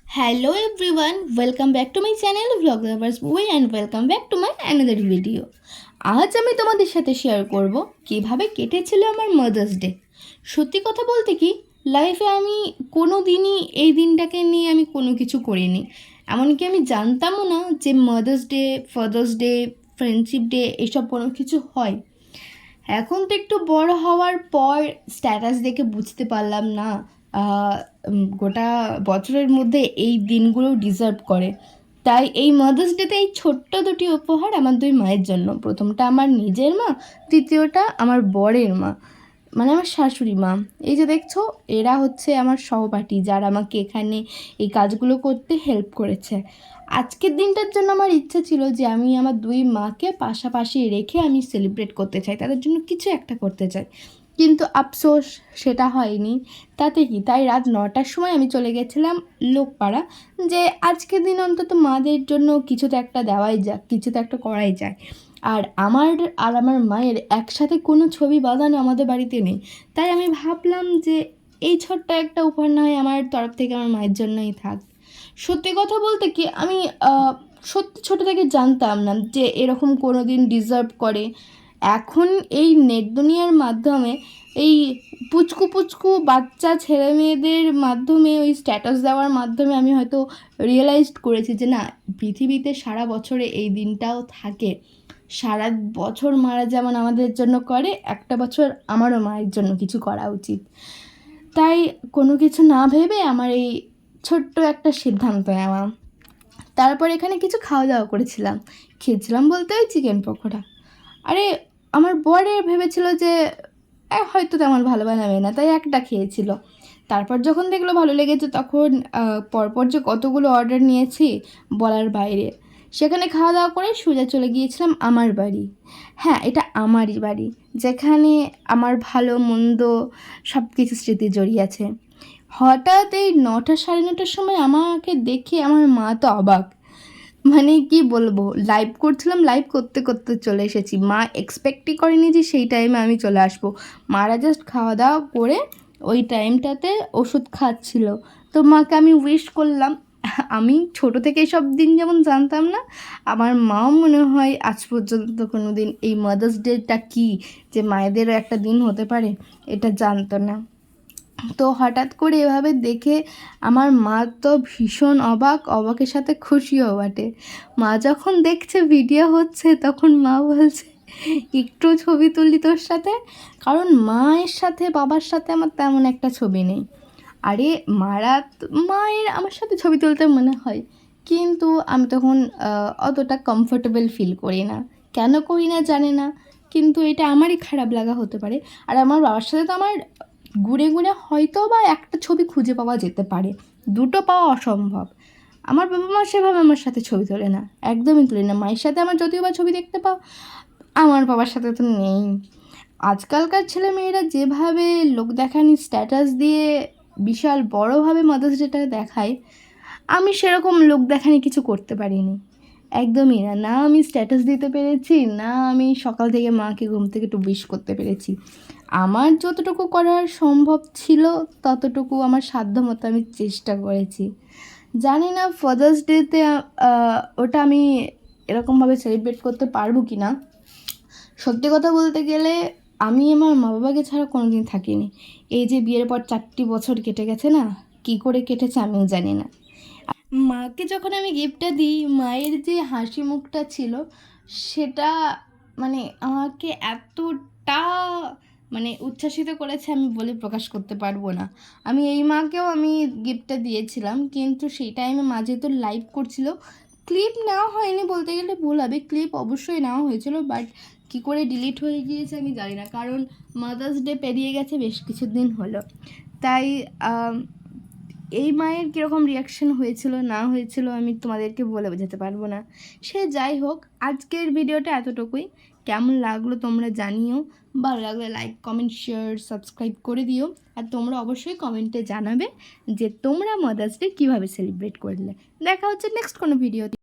Hello everyone, welcome back to my channel Vlog Lovers Boy and welcome back to my another video. আজ আমি তোমাদের সাথে share করব কিভাবে কেটেছিল আমার মাদার্স ডে। সত্যি কথা বলতে কি লাইফে আমি কোনো দিনই এই দিনটাকে নিয়ে আমি কোনো কিছু করিনি। এমনকি আমি জানতামও না যে mother's day, father's day, friendship day এসব কোনো কিছু হয়। এখন তো একটু বড় হওয়ার পর স্ট্যাটাস দেখে বুঝতে পারলাম না গোটা বছরের মধ্যে এই দিনগুলো ডিজার্ভ করে। তাই এই মাদার্স ডেতে এই ছোট্ট দুটি উপহার আমার দুই মায়ের জন্য। প্রথমটা আমার নিজের মা, দ্বিতীয়টা আমার বরের মা, মানে আমার শাশুড়ি মা। এই যে দেখছো, এরা হচ্ছে আমার সহপাঠী, যারা আমাকে এখানে এই কাজগুলো করতে হেল্প করেছে। আজকের দিনটার জন্য আমার ইচ্ছা ছিল যে আমি আমার দুই মাকে পাশাপাশি রেখে আমি সেলিব্রেট করতে চাই, তাদের জন্য কিছু একটা করতে চাই, কিন্তু আফসোস সেটা হয়নি। তাতে কি, তাই রাত 9টার সময় আমি চলে গেছিলাম লোকপাড়া, যে আজকের দিন অন্তত মাদের জন্য কিছু তো একটা দেওয়াই যাক, কিছু তো একটা করাই যায়। আর আমার মায়ের একসাথে কোনো ছবি বাঁধানো আমাদের বাড়িতে নেই, তাই আমি ভাবলাম যে এই ছোট্ট একটা উপহার না হয় আমার তরফ থেকে আমার মায়ের জন্যই থাক। সত্যি কথা বলতে কি আমি সত্যি ছোটো থেকে জানতাম না যে এরকম কোনো দিন ডিজার্ভ করে। এখন এই নেট দুনিয়ার মাধ্যমে এই পুচকু পুচকু বাচ্চা ছেলে মেয়েদের মাধ্যমে ওই স্ট্যাটাস দেওয়ার মাধ্যমে আমি হয়তো রিয়েলাইজড করেছি যে না, পৃথিবীতে সারা বছরে এই দিনটাও থাকে। সারা বছর মারা যেমন আমাদের জন্য করে, একটা বছর আমারও মায়ের জন্য কিছু করা উচিত। তাই কোনো কিছু না ভেবে আমার এই ছোট্ট একটা সিদ্ধান্ত নেওয়া। তারপর এখানে কিছু খাওয়া দাওয়া করেছিলাম, খেয়েছিলাম বলতে ওই চিকেন পকোড়া। আরে আমার বরে ভেবেছিল যে হয়তো তেমন ভালো বানাবে না, তাই একটা খেয়েছিল। তারপর যখন দেখলো ভালো লেগেছে, তখন পরপর যে কতগুলো অর্ডার নিয়েছি বলার বাইরে। সেখানে খাওয়া দাওয়া করে সোজা চলে গিয়েছিলাম আমার বাড়ি। হ্যাঁ, এটা আমারই বাড়ি, যেখানে আমার ভালো মন্দ সব কিছু স্মৃতি জড়িয়ে আছে। হঠাৎ এই 9টা সাড়ে 9টার সময় আমাকে দেখে আমার মা তো অবাক। মানে কি বলবো, লাইভ করছিলাম, লাইভ করতে করতে চলে এসেছি। মা এক্সপেক্টই করেনি যে সেই টাইমে আমি চলে আসবো। মারা জাস্ট খাওয়া দাওয়া করে ওই টাইমটাতে ওষুধ খাচ্ছিল, তো মাকে আমি উইশ করলাম। আমি ছোটো থেকে সব দিন যেমন জানতাম না, আমার মাও মনে হয় আজ পর্যন্ত কোনো দিন এই মাদার্স ডেটা কী, যে মায়েদেরও একটা দিন হতে পারে, এটা জানতো না। তো হঠাৎ করে এভাবে দেখে আমার মা তো ভীষণ অবাকের সাথে খুশিও বটে। মা যখন দেখছে ভিডিও হচ্ছে, তখন মা বলছে একটু ছবি তুলি তোর সাথে, কারণ মায়ের সাথে বাবার সাথে আমার তেমন একটা ছবি নেই। আরে মায়ের আমার সাথে ছবি তুলতে মনে হয়, কিন্তু আমি তখন অতটা কমফোর্টেবল ফিল করি না। কেন করি না জানি না, কিন্তু এটা আমারই খারাপ লাগা হতে পারে। আর আমার বাবার সাথে তো আমার ঘুরে ঘুরে হয়তো বা একটা ছবি খুঁজে পাওয়া যেতে পারে, দুটো পাওয়া অসম্ভব। আমার বাবা মা সেভাবে আমার সাথে ছবি তোলে না, একদমই তোলে না। মায়ের সাথে আমার যদিও বা ছবি দেখতে পাও, আমার বাবার সাথে তো নেই। আজকালকার ছেলে মেয়েরা যেভাবে লোক দেখানি স্ট্যাটাস দিয়ে বিশাল বড়োভাবে মাদার্স ডেটা দেখায়, আমি সেরকম লোক দেখানি কিছু করতে পারিনি, একদমই না। না আমি স্ট্যাটাস দিতে পেরেছি, না আমি সকাল থেকে মাকে ঘুম থেকে একটু উইশ করতে পেরেছি। আমার যতটুকু করার সম্ভব ছিল ততটুকু আমার সাধ্যমতো আমি চেষ্টা করেছি। জানি না ফাদার্স ডেতে ওটা আমি এরকমভাবে সেলিব্রেট করতে পারবো কি না। সত্যি কথা বলতে গেলে আমি আমার মা বাবাকে ছাড়া কোনো দিন থাকিনি। এই যে বিয়ের পর 4টি বছর কেটে গেছে না, কী করে কেটেছে আমিও জানি না। মাকে যখন আমি গিফটটা দিই, মায়ের যে হাসি মুখটা ছিল সেটা মানে আমাকে এতটা মানে উচ্ছ্বাসিত করেছে, আমি বলে প্রকাশ করতে পারবো না। আমি এই মাকেও আমি গিফটটা দিয়েছিলাম, কিন্তু সেই টাইমে মা যেহেতু লাইভ করছিল, ক্লিপ নেওয়া হয়নি বলতে গেলে ভুল হবে, ক্লিপ অবশ্যই নেওয়া হয়েছিল, বাট কী করে ডিলিট হয়ে গিয়েছে আমি জানি না, কারণ মাদার্স ডে পেরিয়ে গেছে বেশ কিছুদিন হলো। তাই এই মায়ের কীরকম রিয়াকশন হয়েছিল না হয়েছিল আমি তোমাদেরকে বলে বোঝাতে পারবো না। সে যাই হোক, আজকের ভিডিওটা এতটুকুই। কেমন লাগলো তোমরা জানিও, ভালো লাগলে লাইক কমেন্ট শেয়ার সাবস্ক্রাইব করে দিও। আর তোমরা অবশ্যই কমেন্টে জানাবে যে তোমরা মাদার্স ডে কীভাবে সেলিব্রেট করলে। দেখা হচ্ছে নেক্সট কোনো ভিডিওতে।